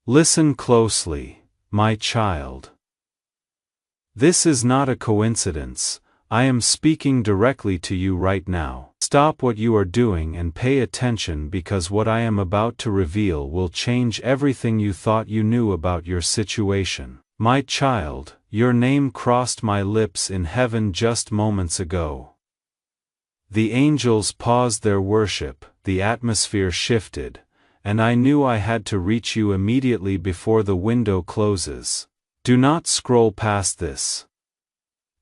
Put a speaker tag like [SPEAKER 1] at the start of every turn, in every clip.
[SPEAKER 1] Listen closely, my child. This is not a coincidence. I am speaking directly to you right now. Stop what you are doing and pay attention, because what I am about to reveal will change everything you thought you knew about your situation. My child, your name crossed my lips in heaven just moments ago. The angels paused their worship, the atmosphere shifted, and I knew I had to reach you immediately before the window closes. Do not scroll past this.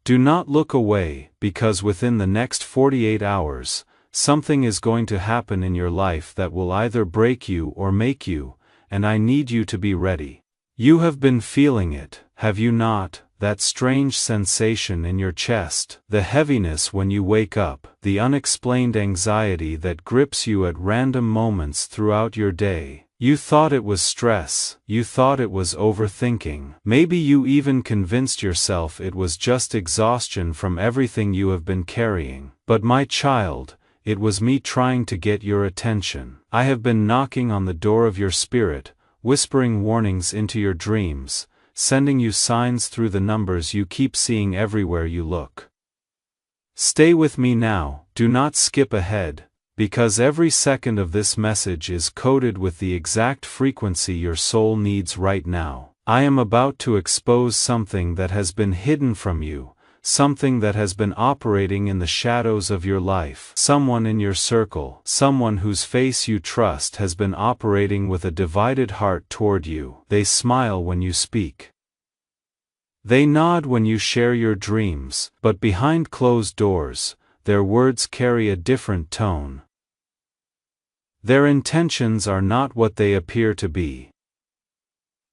[SPEAKER 1] Do not look away, because within the next 48 hours, something is going to happen in your life that will either break you or make you, and I need you to be ready. You have been feeling it, have you not? That strange sensation in your chest, the heaviness when you wake up, the unexplained anxiety that grips you at random moments throughout your day. You thought it was stress, you thought it was overthinking, maybe you even convinced yourself it was just exhaustion from everything you have been carrying. But my child, it was me trying to get your attention. I have been knocking on the door of your spirit, whispering warnings into your dreams, sending you signs through the numbers you keep seeing everywhere you look. Stay with me now, do not skip ahead, because every second of this message is coded with the exact frequency your soul needs right now. I am about to expose something that has been hidden from you, something that has been operating in the shadows of your life. Someone in your circle, someone whose face you trust, has been operating with a divided heart toward you. They smile when you speak. They nod when you share your dreams, but behind closed doors, their words carry a different tone. Their intentions are not what they appear to be.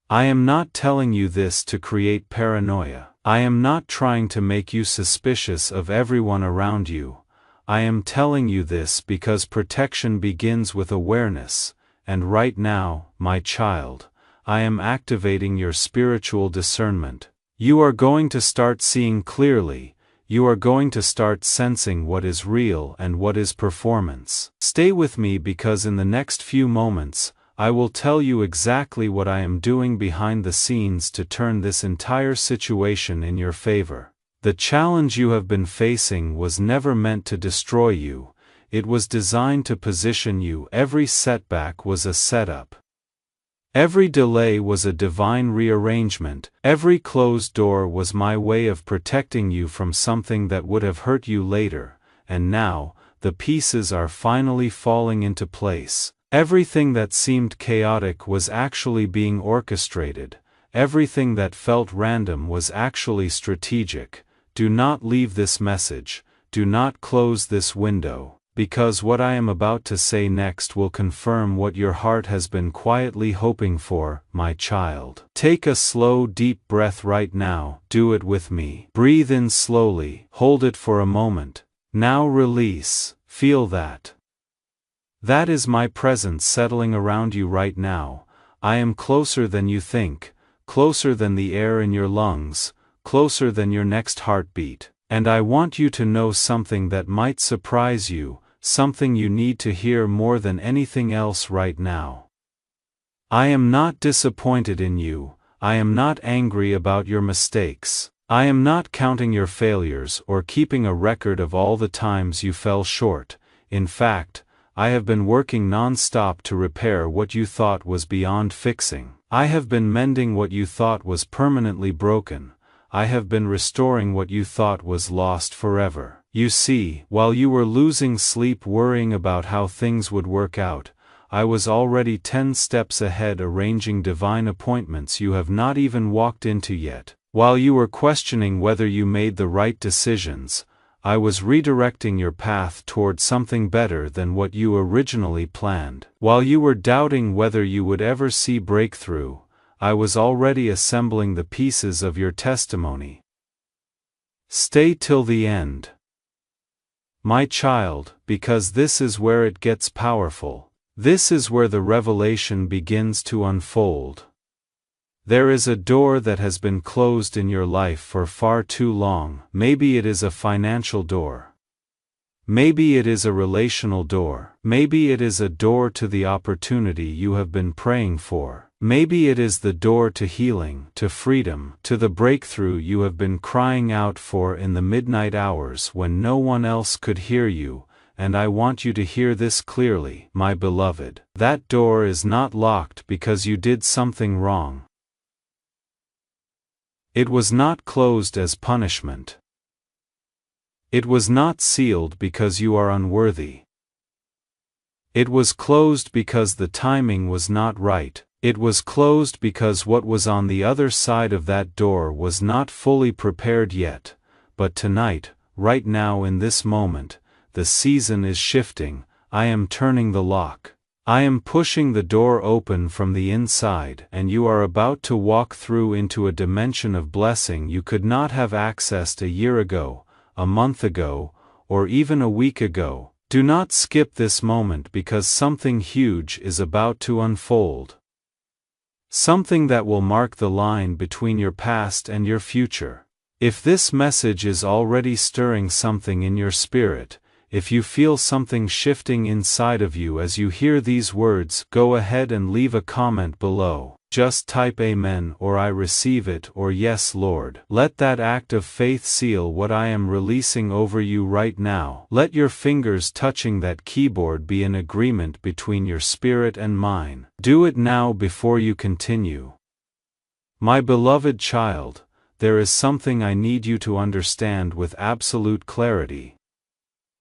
[SPEAKER 1] I am not telling you this to create paranoia. I am not trying to make you suspicious of everyone around you. I am telling you this because protection begins with awareness, and right now, my child, I am activating your spiritual discernment. You are going to start seeing clearly. You are going to start sensing what is real and what is performance. Stay with me, because in the next few moments, I will tell you exactly what I am doing behind the scenes to turn this entire situation in your favor. The challenge you have been facing was never meant to destroy you, it was designed to position you. Every setback was a setup. Every delay was a divine rearrangement. Every closed door was my way of protecting you from something that would have hurt you later, and now, the pieces are finally falling into place. Everything that seemed chaotic was actually being orchestrated. Everything that felt random was actually strategic. Do not leave this message. Do not close this window, because what I am about to say next will confirm what your heart has been quietly hoping for, my child. Take a slow, deep breath right now. Do it with me. Breathe in slowly. Hold it for a moment. Now release. Feel that. That is my presence settling around you right now. I am closer than you think, closer than the air in your lungs, closer than your next heartbeat. And I want you to know something that might surprise you, something you need to hear more than anything else right now. I am not disappointed in you. I am not angry about your mistakes. I am not counting your failures or keeping a record of all the times you fell short. In fact, I have been working non-stop to repair what you thought was beyond fixing. I have been mending what you thought was permanently broken. I have been restoring what you thought was lost forever. You see, while you were losing sleep worrying about how things would work out, I was already 10 steps ahead, arranging divine appointments you have not even walked into yet. While you were questioning whether you made the right decisions, I was redirecting your path toward something better than what you originally planned. While you were doubting whether you would ever see breakthrough, I was already assembling the pieces of your testimony. Stay till the end, my child, because this is where it gets powerful. This is where the revelation begins to unfold. There is a door that has been closed in your life for far too long. Maybe it is a financial door. Maybe it is a relational door. Maybe it is a door to the opportunity you have been praying for. Maybe it is the door to healing, to freedom, to the breakthrough you have been crying out for in the midnight hours when no one else could hear you. And I want you to hear this clearly, my beloved. That door is not locked because you did something wrong. It was not closed as punishment. It was not sealed because you are unworthy. It was closed because the timing was not right. It was closed because what was on the other side of that door was not fully prepared yet. But tonight, right now in this moment, the season is shifting. I am turning the lock. I am pushing the door open from the inside, and you are about to walk through into a dimension of blessing you could not have accessed a year ago, a month ago, or even a week ago. Do not skip this moment because something huge is about to unfold. Something that will mark the line between your past and your future. If this message is already stirring something in your spirit, if you feel something shifting inside of you as you hear these words, go ahead and leave a comment below. Just type Amen or I receive it or Yes Lord. Let that act of faith seal what I am releasing over you right now. Let your fingers touching that keyboard be an agreement between your spirit and mine. Do it now before you continue. My beloved child, there is something I need you to understand with absolute clarity.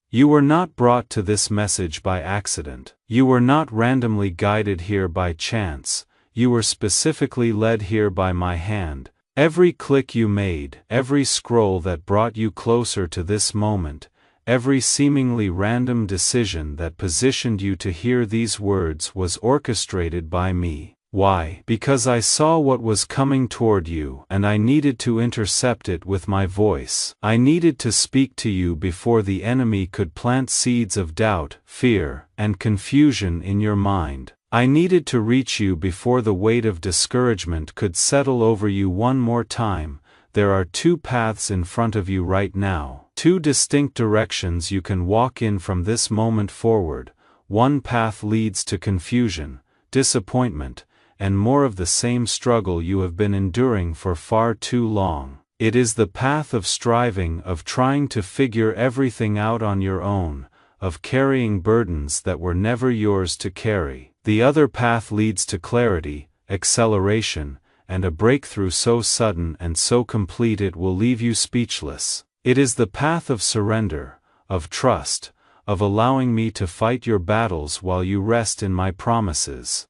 [SPEAKER 1] You were not brought to this message by accident. You were not randomly guided here by chance. You were specifically led here by my hand. Every click you made, every scroll that brought you closer to this moment, every seemingly random decision that positioned you to hear these words was orchestrated by me. Why? Because I saw what was coming toward you, and I needed to intercept it with my voice. I needed to speak to you before the enemy could plant seeds of doubt, fear, and confusion in your mind. I needed to reach you before the weight of discouragement could settle over you one more time. There are two paths in front of you right now, two distinct directions you can walk in from this moment forward. One path leads to confusion, disappointment, and more of the same struggle you have been enduring for far too long. It is the path of striving, of trying to figure everything out on your own, of carrying burdens that were never yours to carry. The other path leads to clarity, acceleration, and a breakthrough so sudden and so complete it will leave you speechless. It is the path of surrender, of trust, of allowing me to fight your battles while you rest in my promises.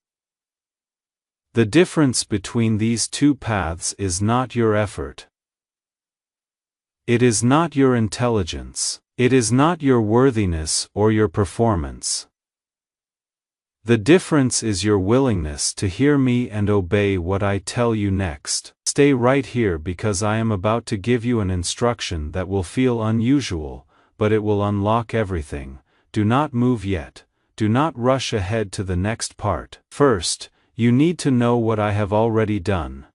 [SPEAKER 1] The difference between these two paths is not your effort. It is not your intelligence. It is not your worthiness or your performance. The difference is your willingness to hear me and obey what I tell you next. Stay right here because I am about to give you an instruction that will feel unusual, but it will unlock everything. Do not move yet. Do not rush ahead to the next part. First, you need to know what I have already done.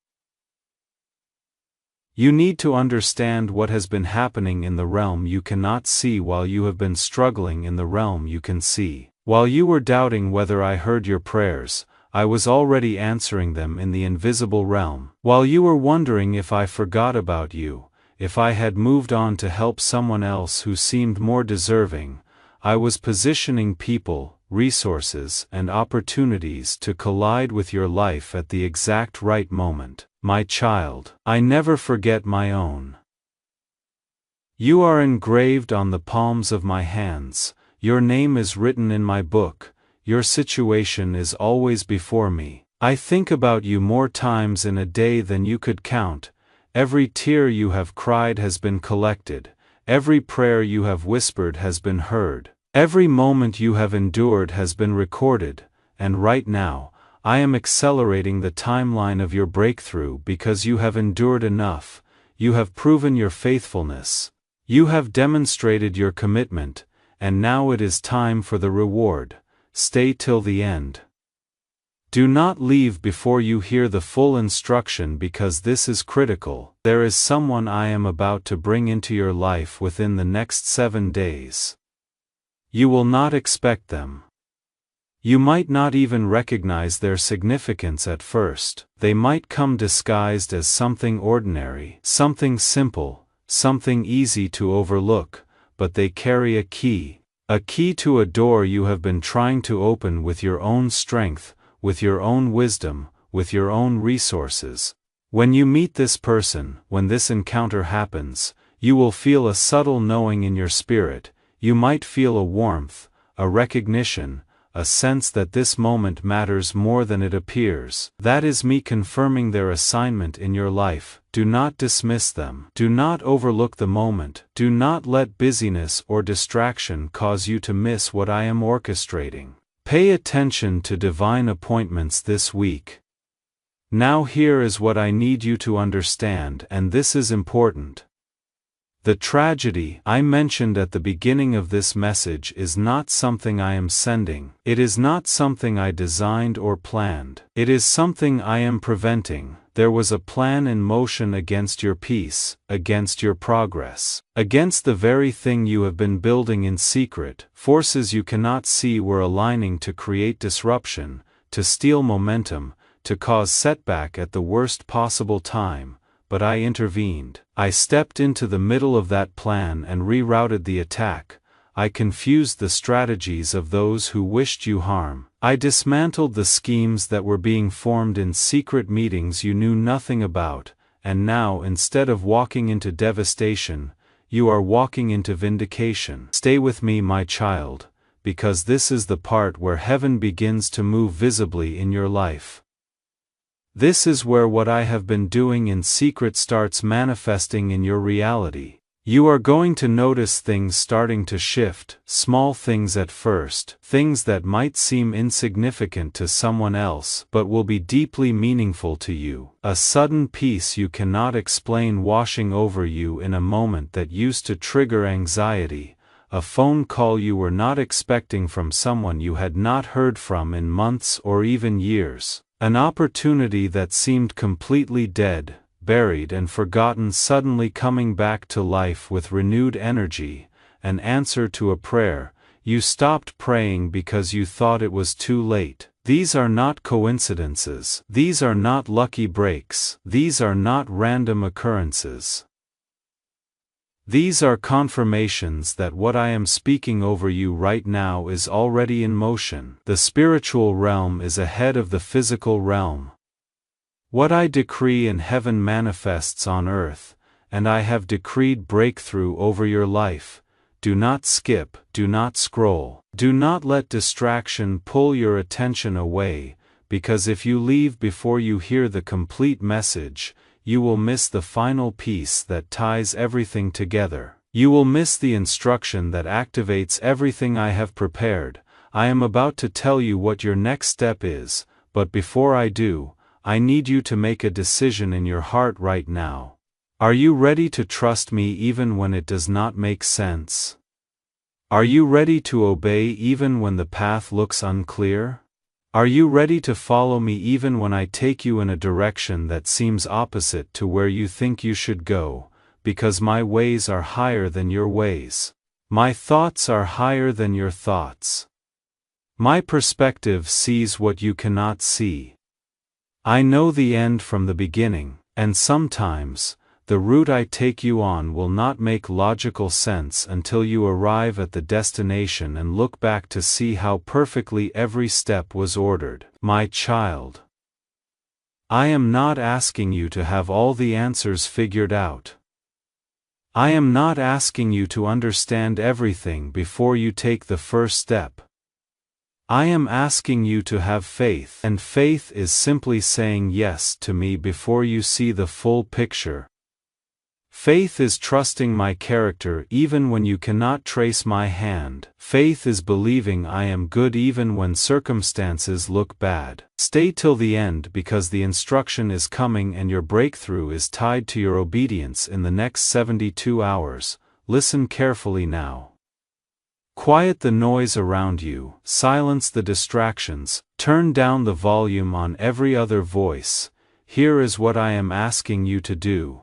[SPEAKER 1] You need to understand what has been happening in the realm you cannot see while you have been struggling in the realm you can see. While you were doubting whether I heard your prayers, I was already answering them in the invisible realm. While you were wondering if I forgot about you, if I had moved on to help someone else who seemed more deserving, I was positioning people, resources, and opportunities to collide with your life at the exact right moment. My child, I never forget my own. You are engraved on the palms of my hands, your name is written in my book, your situation is always before me. I think about you more times in a day than you could count. Every tear you have cried has been collected, every prayer you have whispered has been heard. Every moment you have endured has been recorded, and right now, I am accelerating the timeline of your breakthrough because you have endured enough, you have proven your faithfulness, you have demonstrated your commitment, and now it is time for the reward. Stay till the end. Do not leave before you hear the full instruction because this is critical. There is someone I am about to bring into your life within the next 7 days. You will not expect them. You might not even recognize their significance at first. They might come disguised as something ordinary, something simple, something easy to overlook, but they carry a key to a door you have been trying to open with your own strength, with your own wisdom, with your own resources. When you meet this person, when this encounter happens, you will feel a subtle knowing in your spirit. You might feel a warmth, a recognition, a sense that this moment matters more than it appears. That is me confirming their assignment in your life. Do not dismiss them. Do not overlook the moment. Do not let busyness or distraction cause you to miss what I am orchestrating. Pay attention to divine appointments this week. Now here is what I need you to understand, and this is important. The tragedy I mentioned at the beginning of this message is not something I am sending. It is not something I designed or planned. It is something I am preventing. There was a plan in motion against your peace, against your progress, against the very thing you have been building in secret. Forces you cannot see were aligning to create disruption, to steal momentum, to cause setback at the worst possible time. But I intervened. I stepped into the middle of that plan and rerouted the attack. I confused the strategies of those who wished you harm. I dismantled the schemes that were being formed in secret meetings you knew nothing about, and now instead of walking into devastation, you are walking into vindication. Stay with me, my child, because this is the part where heaven begins to move visibly in your life. This is where what I have been doing in secret starts manifesting in your reality. You are going to notice things starting to shift, small things at first, things that might seem insignificant to someone else but will be deeply meaningful to you. A sudden peace you cannot explain washing over you in a moment that used to trigger anxiety, a phone call you were not expecting from someone you had not heard from in months or even years. An opportunity that seemed completely dead, buried and forgotten suddenly coming back to life with renewed energy, an answer to a prayer. You stopped praying because you thought it was too late. These are not coincidences. These are not lucky breaks. These are not random occurrences. These are confirmations that what I am speaking over you right now is already in motion. The spiritual realm is ahead of the physical realm. What I decree in heaven manifests on earth, and I have decreed breakthrough over your life. Do not skip, do not scroll, do not let distraction pull your attention away, because if you leave before you hear the complete message, you will miss the final piece that ties everything together. You will miss the instruction that activates everything I have prepared. I am about to tell you what your next step is, but before I do, I need you to make a decision in your heart right now. Are you ready to trust me even when it does not make sense? Are you ready to obey even when the path looks unclear? Are you ready to follow me even when I take you in a direction that seems opposite to where you think you should go, because my ways are higher than your ways. My thoughts are higher than your thoughts. My perspective sees what you cannot see. I know the end from the beginning, and sometimes, the route I take you on will not make logical sense until you arrive at the destination and look back to see how perfectly every step was ordered. My child, I am not asking you to have all the answers figured out. I am not asking you to understand everything before you take the first step. I am asking you to have faith, and faith is simply saying yes to me before you see the full picture. Faith is trusting my character even when you cannot trace my hand. Faith is believing I am good even when circumstances look bad. Stay till the end because the instruction is coming and your breakthrough is tied to your obedience in the next 72 hours. Listen carefully now. Quiet the noise around you, silence the distractions, turn down the volume on every other voice. Here is what I am asking you to do.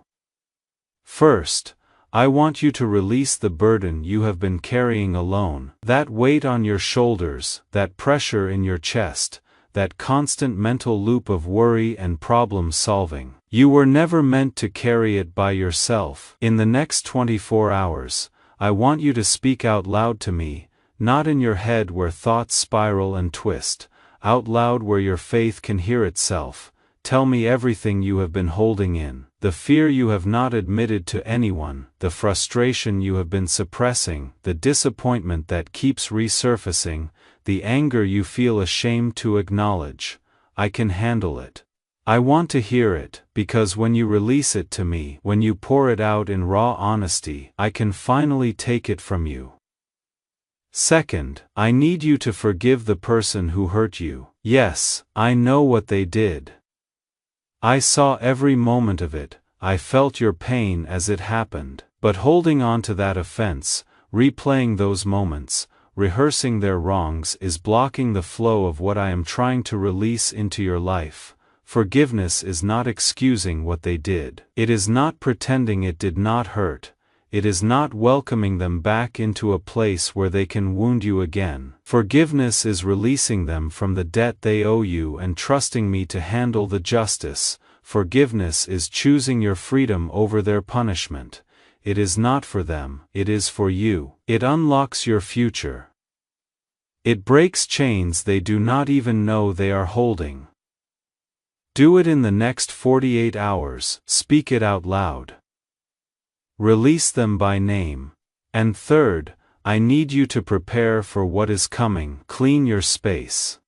[SPEAKER 1] First, I want you to release the burden you have been carrying alone, that weight on your shoulders, that pressure in your chest, that constant mental loop of worry and problem solving. You were never meant to carry it by yourself. In the next 24 hours, I want you to speak out loud to me, not in your head where thoughts spiral and twist, out loud where your faith can hear itself. Tell me everything you have been holding in, the fear you have not admitted to anyone, the frustration you have been suppressing, the disappointment that keeps resurfacing, the anger you feel ashamed to acknowledge. I can handle it. I want to hear it, because when you release it to me, when you pour it out in raw honesty, I can finally take it from you. Second, I need you to forgive the person who hurt you. Yes, I know what they did. I saw every moment of it, I felt your pain as it happened, but holding on to that offense, replaying those moments, rehearsing their wrongs is blocking the flow of what I am trying to release into your life. Forgiveness is not excusing what they did. It is not pretending it did not hurt. It is not welcoming them back into a place where they can wound you again. Forgiveness is releasing them from the debt they owe you and trusting me to handle the justice. Forgiveness is choosing your freedom over their punishment. It is not for them, it is for you. It unlocks your future. It breaks chains they do not even know they are holding. Do it in the next 48 hours, speak it out loud. Release them by name. And third, I need you to prepare for what is coming. Clean your space.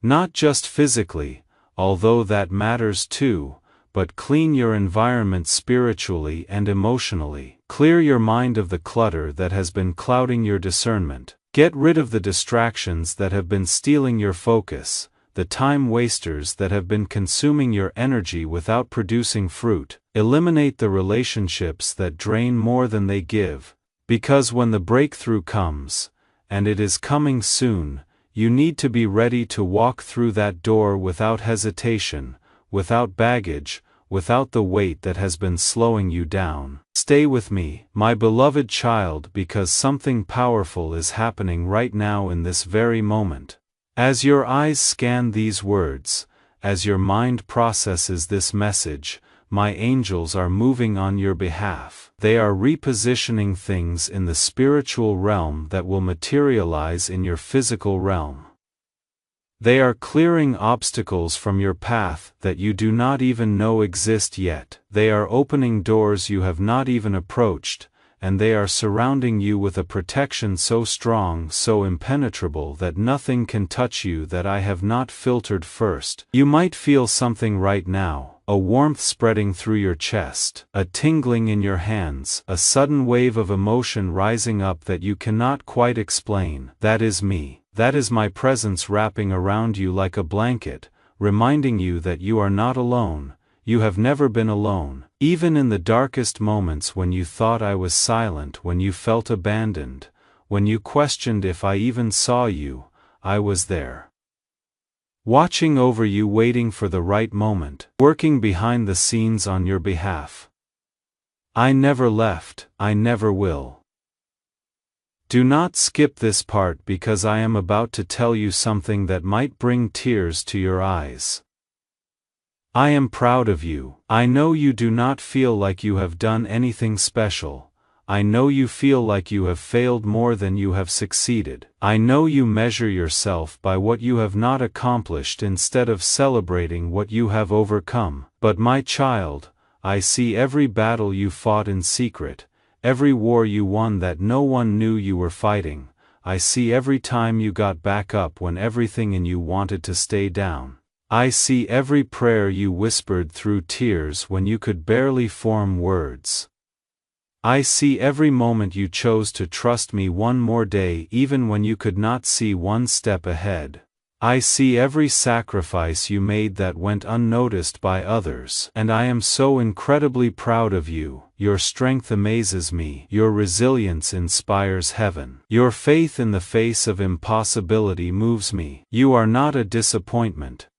[SPEAKER 1] Not just physically, although that matters too, but clean your environment spiritually and emotionally. Clear your mind of the clutter that has been clouding your discernment. Get rid of the distractions that have been stealing your focus, the time wasters that have been consuming your energy without producing fruit. Eliminate the relationships that drain more than they give, because when the breakthrough comes, and it is coming soon, you need to be ready to walk through that door without hesitation, without baggage, without the weight that has been slowing you down. Stay with me, my beloved child, because something powerful is happening right now in this very moment. As your eyes scan these words, as your mind processes this message, my angels are moving on your behalf. They are repositioning things in the spiritual realm that will materialize in your physical realm. They are clearing obstacles from your path that you do not even know exist yet. They are opening doors you have not even approached, and they are surrounding you with a protection so strong, so impenetrable that nothing can touch you that I have not filtered first. You might feel something right now, a warmth spreading through your chest, a tingling in your hands, a sudden wave of emotion rising up that you cannot quite explain. That is me. That is my presence wrapping around you like a blanket, reminding you that you are not alone. You have never been alone. Even in the darkest moments when you thought I was silent, when you felt abandoned, when you questioned if I even saw you, I was there. Watching over you, waiting for the right moment, working behind the scenes on your behalf. I never left, I never will. Do not skip this part because I am about to tell you something that might bring tears to your eyes. I am proud of you. I know you do not feel like you have done anything special. I know you feel like you have failed more than you have succeeded. I know you measure yourself by what you have not accomplished instead of celebrating what you have overcome. But my child, I see every battle you fought in secret, every war you won that no one knew you were fighting. I see every time you got back up when everything in you wanted to stay down. I see every prayer you whispered through tears when you could barely form words. I see every moment you chose to trust me one more day even when you could not see one step ahead. I see every sacrifice you made that went unnoticed by others. And I am so incredibly proud of you. Your strength amazes me. Your resilience inspires heaven. Your faith in the face of impossibility moves me. You are not a disappointment.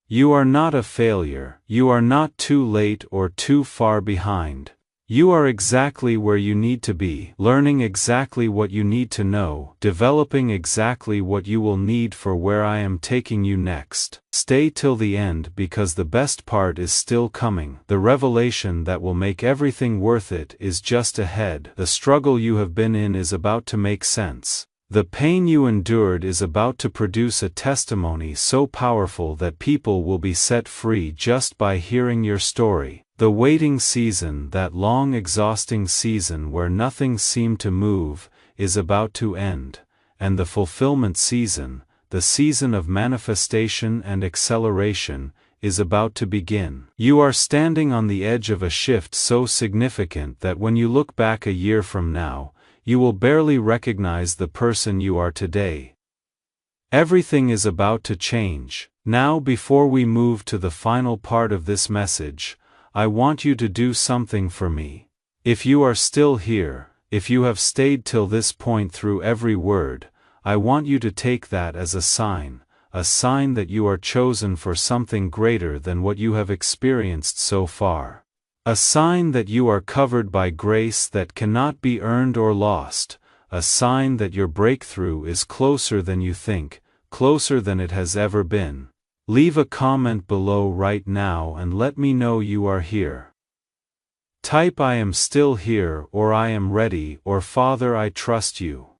[SPEAKER 1] You are not a failure. You are not too late or too far behind. You are exactly where you need to be, learning exactly what you need to know, developing exactly what you will need for where I am taking you next. Stay till the end because the best part is still coming. The revelation that will make everything worth it is just ahead. The struggle you have been in is about to make sense. The pain you endured is about to produce a testimony so powerful that people will be set free just by hearing your story. The waiting season, that long exhausting season where nothing seemed to move, is about to end, and the fulfillment season, the season of manifestation and acceleration, is about to begin. You are standing on the edge of a shift so significant that when you look back a year from now, you will barely recognize the person you are today. Everything is about to change. Now, before we move to the final part of this message, I want you to do something for me. If you are still here, if you have stayed till this point through every word, I want you to take that as a sign that you are chosen for something greater than what you have experienced so far. A sign that you are covered by grace that cannot be earned or lost, a sign that your breakthrough is closer than you think, closer than it has ever been. Leave a comment below right now and let me know you are here. Type I am still here, or I am ready, or Father I trust you.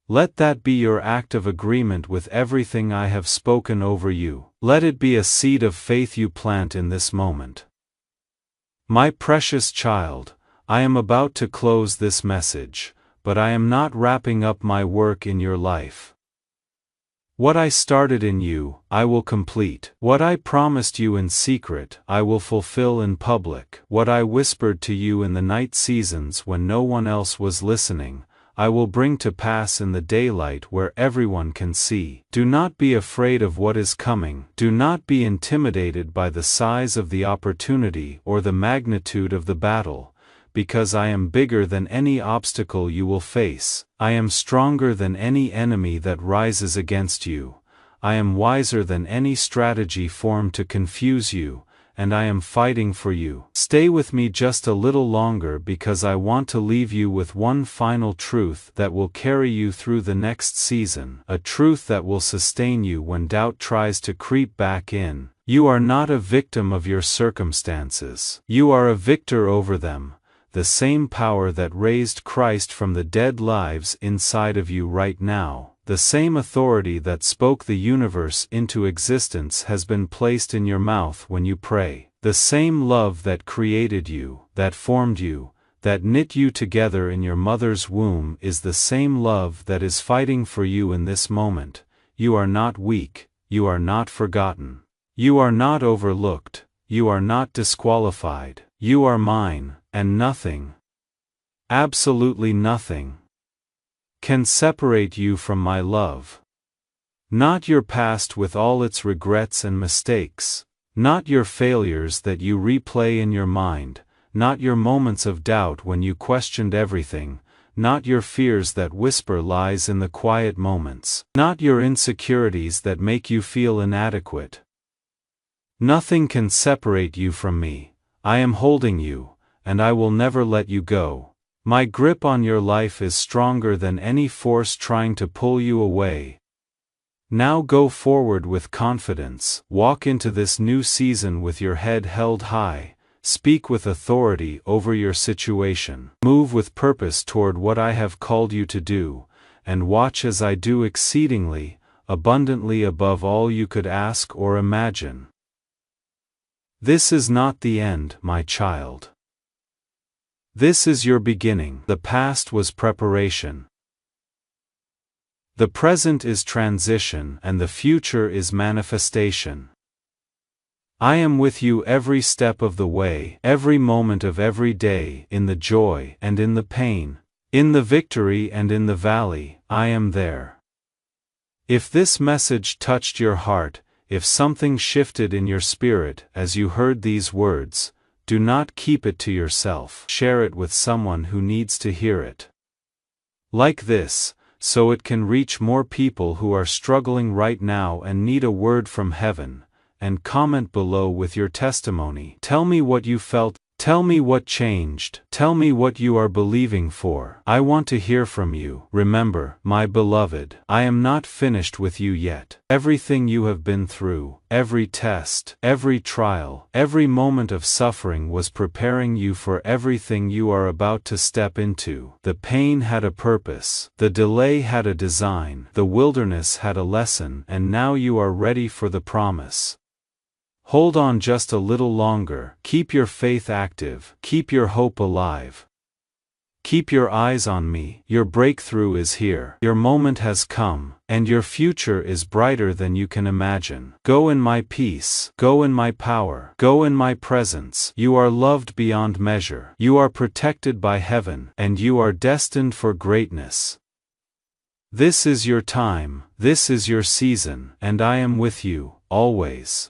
[SPEAKER 1] Let that be your act of agreement with everything I have spoken over you. Let it be a seed of faith you plant in this moment. My precious child, I am about to close this message, but I am not wrapping up my work in your life. What I started in you, I will complete. What I promised you in secret, I will fulfill in public. What I whispered to you in the night seasons when no one else was listening, I will bring to pass in the daylight where everyone can see. Do not be afraid of what is coming. Do not be intimidated by the size of the opportunity or the magnitude of the battle, because I am bigger than any obstacle you will face. I am stronger than any enemy that rises against you. I am wiser than any strategy formed to confuse you, and I am fighting for you. Stay with me just a little longer because I want to leave you with one final truth that will carry you through the next season, a truth that will sustain you when doubt tries to creep back in. You are not a victim of your circumstances. You are a victor over them. The same power that raised Christ from the dead lives inside of you right now. The same authority that spoke the universe into existence has been placed in your mouth when you pray. The same love that created you, that formed you, that knit you together in your mother's womb is the same love that is fighting for you in this moment. You are not weak, you are not forgotten. You are not overlooked, you are not disqualified. You are mine, and nothing, absolutely nothing, can separate you from my love. Not your past with all its regrets and mistakes, not your failures that you replay in your mind, not your moments of doubt when you questioned everything, not your fears that whisper lies in the quiet moments, not your insecurities that make you feel inadequate. Nothing can separate you from me. I am holding you, and I will never let you go. My grip on your life is stronger than any force trying to pull you away. Now go forward with confidence. Walk into this new season with your head held high. Speak with authority over your situation. Move with purpose toward what I have called you to do, and watch as I do exceedingly, abundantly above all you could ask or imagine. This is not the end, my child. This is your beginning. The past was preparation. The present is transition, and the future is manifestation. I am with you every step of the way, every moment of every day, in the joy and in the pain, in the victory and in the valley, I am there. If this message touched your heart, if something shifted in your spirit as you heard these words, do not keep it to yourself. Share it with someone who needs to hear it. Like this, so it can reach more people who are struggling right now and need a word from heaven, and comment below with your testimony. Tell me what you felt. Tell me what changed. Tell me what you are believing for. I want to hear from you. Remember, my beloved, I am not finished with you yet. Everything you have been through, every test, every trial, every moment of suffering was preparing you for everything you are about to step into. The pain had a purpose, the delay had a design, the wilderness had a lesson, and now you are ready for the promise. Hold on just a little longer. Keep your faith active. Keep your hope alive. Keep your eyes on me. Your breakthrough is here. Your moment has come, and your future is brighter than you can imagine. Go in my peace. Go in my power. Go in my presence. You are loved beyond measure. You are protected by heaven, and you are destined for greatness. This is your time. This is your season, and I am with you, always.